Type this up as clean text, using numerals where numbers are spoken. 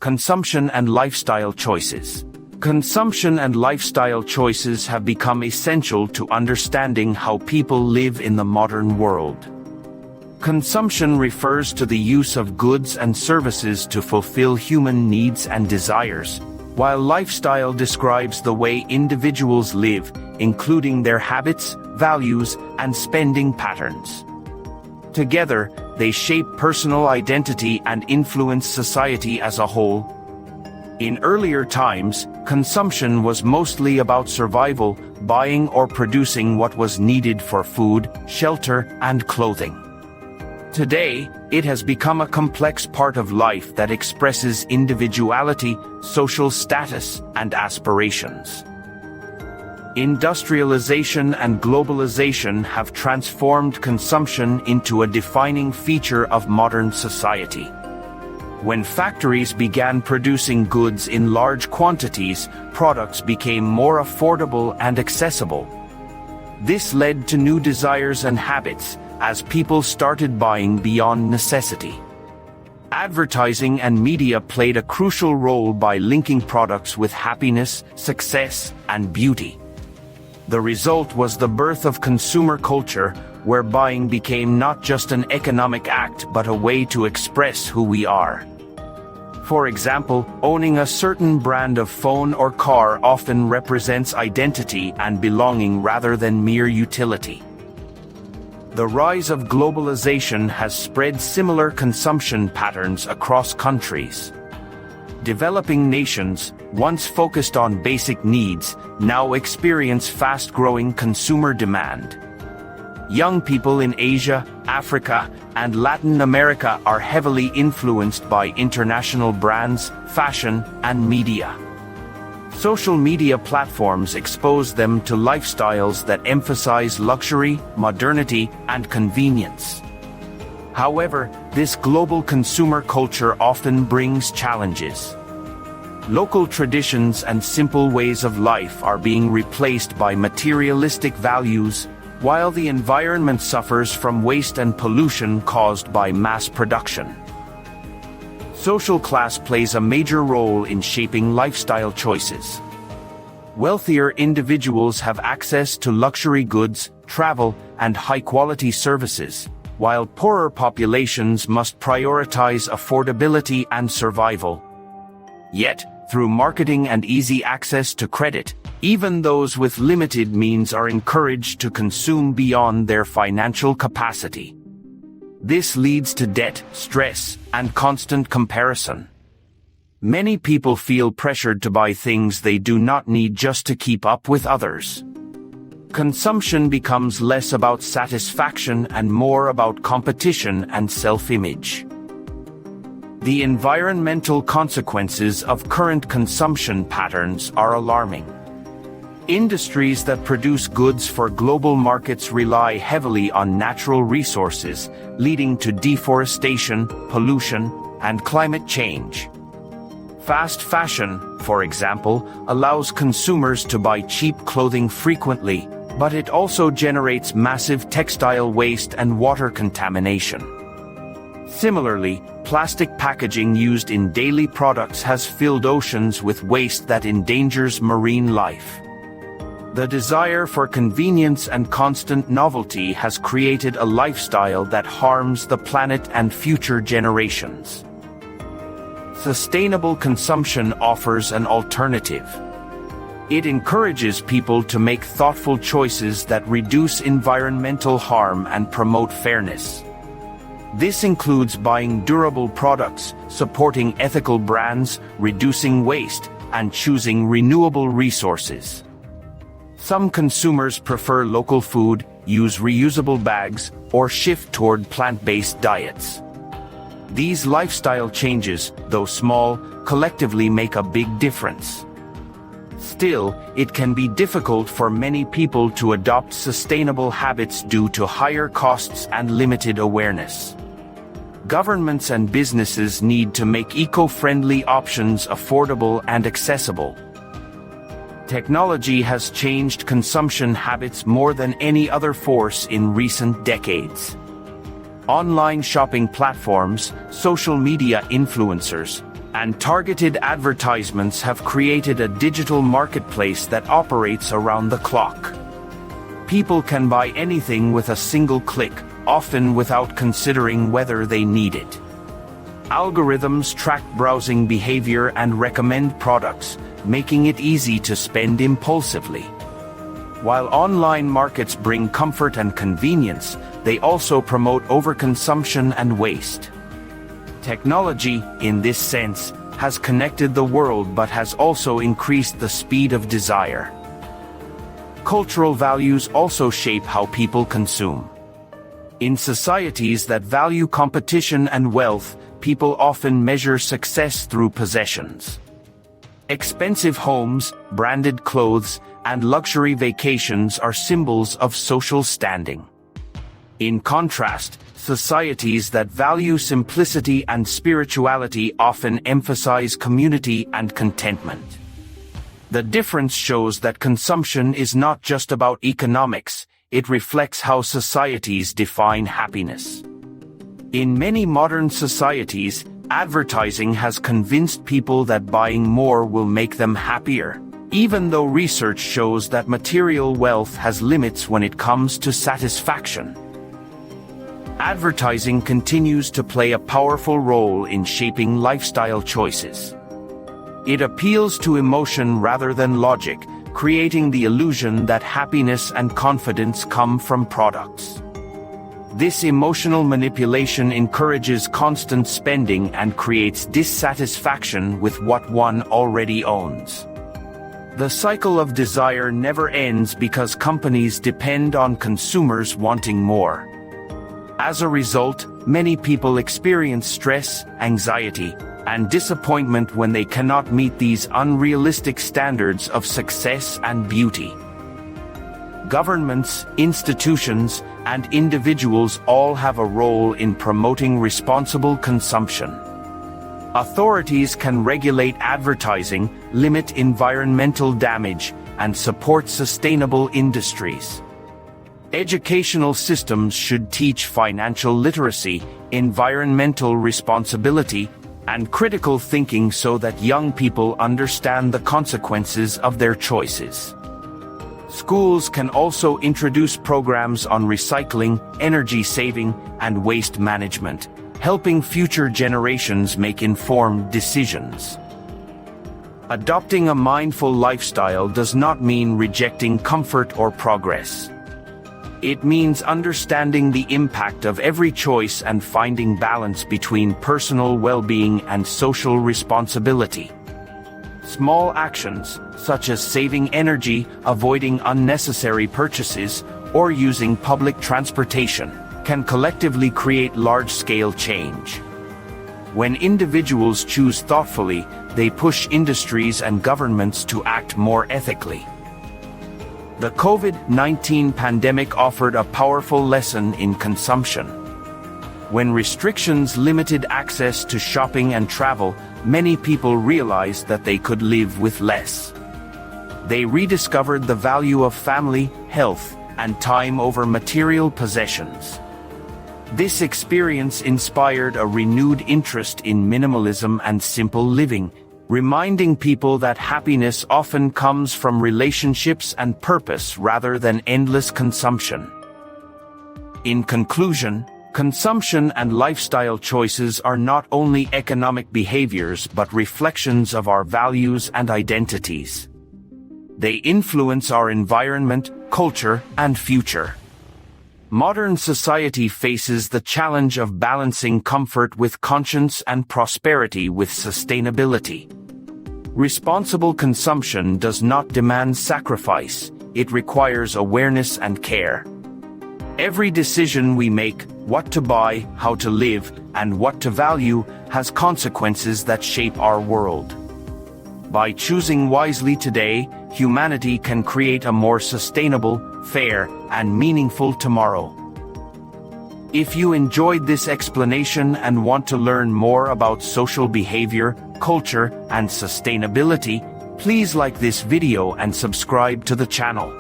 consumption and lifestyle choices. Consumption and lifestyle choices have become essential to understanding how people live in the modern world. Consumption refers to the use of goods and services to fulfill human needs and desires, while lifestyle describes the way individuals live, including their habits, values, and spending patterns. Together, they shape personal identity and influence society as a whole. In earlier times, consumption was mostly about survival, buying or producing what was needed for food, shelter, and clothing. Today, it has become a complex part of life that expresses individuality, social status, and aspirations. Industrialization and globalization have transformed consumption into a defining feature of modern society. When factories began producing goods in large quantities, products became more affordable and accessible. This led to new desires and habits, as people started buying beyond necessity. Advertising and media played a crucial role by linking products with happiness, success, and beauty. The result was the birth of consumer culture, where buying became not just an economic act but a way to express who we are. For example, owning a certain brand of phone or car often represents identity and belonging rather than mere utility. The rise of globalization has spread similar consumption patterns across countries. Developing nations, once focused on basic needs, now experience fast-growing consumer demand. Young people in Asia, Africa, and Latin America are heavily influenced by international brands, fashion, and media. Social media platforms expose them to lifestyles that emphasize luxury, modernity, and convenience. However, this global consumer culture often brings challenges. Local traditions and simple ways of life are being replaced by materialistic values, while the environment suffers from waste and pollution caused by mass production. Social class plays a major role in shaping lifestyle choices. Wealthier individuals have access to luxury goods, travel, and high-quality services, while poorer populations must prioritize affordability and survival. Yet, through marketing and easy access to credit, even those with limited means are encouraged to consume beyond their financial capacity. This leads to debt, stress, and constant comparison. Many people feel pressured to buy things they do not need just to keep up with others. Consumption becomes less about satisfaction and more about competition and self-image. The environmental consequences of current consumption patterns are alarming. Industries that produce goods for global markets rely heavily on natural resources, leading to deforestation, pollution, and climate change. Fast fashion, for example, allows consumers to buy cheap clothing frequently, but it also generates massive textile waste and water contamination. Similarly, plastic packaging used in daily products has filled oceans with waste that endangers marine life. The desire for convenience and constant novelty has created a lifestyle that harms the planet and future generations. Sustainable consumption offers an alternative. It encourages people to make thoughtful choices that reduce environmental harm and promote fairness. This includes buying durable products, supporting ethical brands, reducing waste, and choosing renewable resources. Some consumers prefer local food, use reusable bags, or shift toward plant-based diets. These lifestyle changes, though small, collectively make a big difference. Still, it can be difficult for many people to adopt sustainable habits due to higher costs and limited awareness. Governments and businesses need to make eco-friendly options affordable and accessible. Technology has changed consumption habits more than any other force in recent decades. Online shopping platforms, social media influencers, And targeted advertisements have created a digital marketplace that operates around the clock. People can buy anything with a single click, often without considering whether they need it. Algorithms track browsing behavior and recommend products, making it easy to spend impulsively. While online markets bring comfort and convenience, they also promote overconsumption and waste. Technology, in this sense, has connected the world but has also increased the speed of desire. Cultural values also shape how people consume. In societies that value competition and wealth, people often measure success through possessions. Expensive homes, branded clothes, and luxury vacations are symbols of social standing. In contrast, societies that value simplicity and spirituality often emphasize community and contentment. The difference shows that consumption is not just about economics, it reflects how societies define happiness. In many modern societies, advertising has convinced people that buying more will make them happier, even though research shows that material wealth has limits when it comes to satisfaction. Advertising continues to play a powerful role in shaping lifestyle choices. It appeals to emotion rather than logic, creating the illusion that happiness and confidence come from products. This emotional manipulation encourages constant spending and creates dissatisfaction with what one already owns. The cycle of desire never ends because companies depend on consumers wanting more. As a result, many people experience stress, anxiety, and disappointment when they cannot meet these unrealistic standards of success and beauty. Governments, institutions, and individuals all have a role in promoting responsible consumption. Authorities can regulate advertising, limit environmental damage, and support sustainable industries. Educational systems should teach financial literacy, environmental responsibility, and critical thinking so that young people understand the consequences of their choices. Schools can also introduce programs on recycling, energy saving, and waste management, helping future generations make informed decisions. Adopting a mindful lifestyle does not mean rejecting comfort or progress. It means understanding the impact of every choice and finding balance between personal well-being and social responsibility. Small actions, such as saving energy, avoiding unnecessary purchases, or using public transportation, can collectively create large-scale change. When individuals choose thoughtfully, they push industries and governments to act more ethically. The COVID-19 pandemic offered a powerful lesson in consumption. When restrictions limited access to shopping and travel, many people realized that they could live with less. They rediscovered the value of family, health, and time over material possessions. This experience inspired a renewed interest in minimalism and simple living, reminding people that happiness often comes from relationships and purpose rather than endless consumption. In conclusion, consumption and lifestyle choices are not only economic behaviors but reflections of our values and identities. They influence our environment, culture, and future. Modern society faces the challenge of balancing comfort with conscience and prosperity with sustainability. Responsible consumption does not demand sacrifice, it requires awareness and care. Every decision we make, what to buy, how to live, and what to value, has consequences that shape our world. By choosing wisely today, humanity can create a more sustainable, fair, and meaningful tomorrow. If you enjoyed this explanation and want to learn more about social behavior, culture, and sustainability, please like this video and subscribe to the channel.